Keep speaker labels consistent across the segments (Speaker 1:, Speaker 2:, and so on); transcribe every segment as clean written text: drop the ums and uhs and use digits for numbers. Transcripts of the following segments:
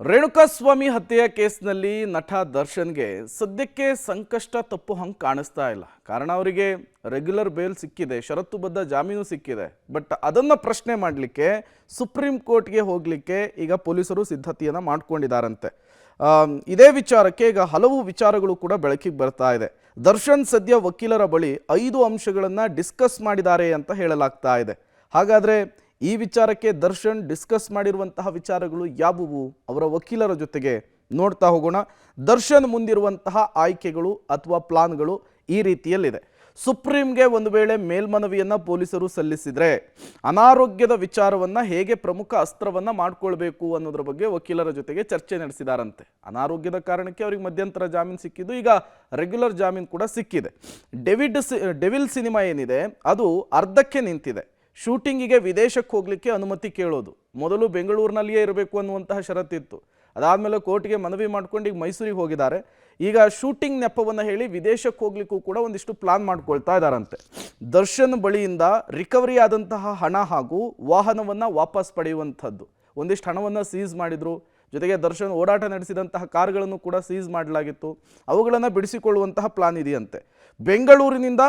Speaker 1: ರೇಣುಕಾಸ್ವಾಮಿ ಹತ್ಯೆಯ ಕೇಸ್ನಲ್ಲಿ ನಟ ದರ್ಶನ್ಗೆ ಸದ್ಯಕ್ಕೆ ಸಂಕಷ್ಟ ತಪ್ಪು ಹಂಗೆ ಕಾಣಿಸ್ತಾ ಇಲ್ಲ. ಕಾರಣ ಅವರಿಗೆ ರೆಗ್ಯುಲರ್ ಬೇಲ್ ಸಿಕ್ಕಿದೆ, ಷರತ್ತುಬದ್ಧ ಜಾಮೀನು ಸಿಕ್ಕಿದೆ. ಬಟ್ ಅದನ್ನು ಪ್ರಶ್ನೆ ಮಾಡಲಿಕ್ಕೆ ಸುಪ್ರೀಂ ಕೋರ್ಟ್ಗೆ ಹೋಗಲಿಕ್ಕೆ ಈಗ ಪೊಲೀಸರು ಸಿದ್ಧತೆಯನ್ನು ಮಾಡ್ಕೊಂಡಿದ್ದಾರಂತೆ. ಇದೇ ವಿಚಾರಕ್ಕೆ ಈಗ ಹಲವು ವಿಚಾರಗಳು ಕೂಡ ಬೆಳಕಿಗೆ ಬರ್ತಾ ಇದೆ. ದರ್ಶನ್ ಸದ್ಯ ವಕೀಲರ ಬಳಿ 5 ಅಂಶಗಳನ್ನು ಡಿಸ್ಕಸ್ ಮಾಡಿದ್ದಾರೆ ಅಂತ ಹೇಳಲಾಗ್ತಾ ಇದೆ. ಹಾಗಾದರೆ ಈ ವಿಚಾರಕ್ಕೆ ದರ್ಶನ್ ಡಿಸ್ಕಸ್ ಮಾಡಿರುವಂತಹ ವಿಚಾರಗಳು ಯಾವುವು, ಅವರ ವಕೀಲರ ಜೊತೆಗೆ ನೋಡ್ತಾ ಹೋಗೋಣ. ದರ್ಶನ್ ಮುಂದಿರುವಂತಹ ಆಯ್ಕೆಗಳು ಅಥವಾ ಪ್ಲಾನ್ಗಳು ಈ ರೀತಿಯಲ್ಲಿದೆ. ಸುಪ್ರೀಂಗೆ ಒಂದು ವೇಳೆ ಮೇಲ್ಮನವಿಯನ್ನು ಪೊಲೀಸರು ಸಲ್ಲಿಸಿದರೆ ಅನಾರೋಗ್ಯದ ವಿಚಾರವನ್ನು ಹೇಗೆ ಪ್ರಮುಖ ಅಸ್ತ್ರವನ್ನು ಮಾಡ್ಕೊಳ್ಬೇಕು ಅನ್ನೋದ್ರ ಬಗ್ಗೆ ವಕೀಲರ ಜೊತೆಗೆ ಚರ್ಚೆ ನಡೆಸಿದಾರಂತೆ. ಅನಾರೋಗ್ಯದ ಕಾರಣಕ್ಕೆ ಅವರಿಗೆ ಮಧ್ಯಂತರ ಜಾಮೀನು ಸಿಕ್ಕಿದ್ದು, ಈಗ ರೆಗ್ಯುಲರ್ ಜಾಮೀನು ಕೂಡ ಸಿಕ್ಕಿದೆ. ಡೆವಿಲ್ ಸಿನಿಮಾ ಏನಿದೆ ಅದು ಅರ್ಧಕ್ಕೆ ನಿಂತಿದೆ. ಶೂಟಿಂಗಿಗೆ ವಿದೇಶಕ್ಕೆ ಹೋಗಲಿಕ್ಕೆ ಅನುಮತಿ ಕೇಳೋದು, ಮೊದಲು ಬೆಂಗಳೂರಿನಲ್ಲಿಯೇ ಇರಬೇಕು ಅನ್ನುವಂತಹ ಷರತ್ತಿತ್ತು. ಅದಾದಮೇಲೆ ಕೋರ್ಟ್ಗೆ ಮನವಿ ಮಾಡ್ಕೊಂಡು ಈಗ ಮೈಸೂರಿಗೆ ಹೋಗಿದ್ದಾರೆ. ಈಗ ಶೂಟಿಂಗ್ ನೆಪವನ್ನು ಹೇಳಿ ವಿದೇಶಕ್ಕೆ ಹೋಗ್ಲಿಕ್ಕೂ ಕೂಡ ಒಂದಿಷ್ಟು ಪ್ಲಾನ್ ಮಾಡ್ಕೊಳ್ತಾ ಇದ್ದಾರಂತೆ. ದರ್ಶನ್ ಬಳಿಯಿಂದ ರಿಕವರಿ ಆದಂತಹ ಹಣ ಹಾಗೂ ವಾಹನವನ್ನು ವಾಪಸ್ ಪಡೆಯುವಂಥದ್ದು, ಒಂದಿಷ್ಟು ಹಣವನ್ನು ಸೀಸ್ ಮಾಡಿದ್ರು. ಜೊತೆಗೆ ದರ್ಶನ್ ಓಡಾಟ ನಡೆಸಿದಂತಹ ಕಾರುಗಳನ್ನು ಕೂಡ ಸೀಸ್ ಮಾಡಲಾಗಿತ್ತು. ಅವುಗಳನ್ನು ಬಿಡಿಸಿಕೊಳ್ಳುವಂತಹ ಪ್ಲಾನ್ ಇದೆಯಂತೆ. ಬೆಂಗಳೂರಿನಿಂದ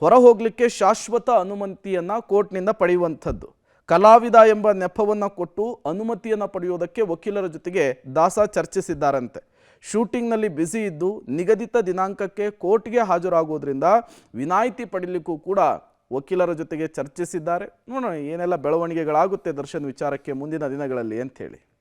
Speaker 1: ಹೊರ ಹೋಗಲಿಕ್ಕೆ ಶಾಶ್ವತ ಅನುಮತಿಯನ್ನು ಕೋರ್ಟ್ನಿಂದ ಪಡೆಯುವಂಥದ್ದು, ಕಲಾವಿದ ಎಂಬ ನೆಪವನ್ನು ಕೊಟ್ಟು ಅನುಮತಿಯನ್ನು ಪಡೆಯುವುದಕ್ಕೆ ವಕೀಲರ ಜೊತೆಗೆ ದಾಸ ಚರ್ಚಿಸಿದ್ದಾರಂತೆ. ಶೂಟಿಂಗ್ನಲ್ಲಿ ಬ್ಯುಸಿ ಇದ್ದು ನಿಗದಿತ ದಿನಾಂಕಕ್ಕೆ ಕೋರ್ಟ್ಗೆ ಹಾಜರಾಗುವುದರಿಂದ ವಿನಾಯಿತಿ ಪಡೀಲಿಕ್ಕೂ ಕೂಡ ವಕೀಲರ ಜೊತೆಗೆ ಚರ್ಚಿಸಿದ್ದಾರೆ. ನೋಡೋಣ ಏನೆಲ್ಲ ಬೆಳವಣಿಗೆಗಳಾಗುತ್ತೆ ದರ್ಶನ್ ವಿಚಾರಕ್ಕೆ ಮುಂದಿನ ದಿನಗಳಲ್ಲಿ ಅಂಥೇಳಿ.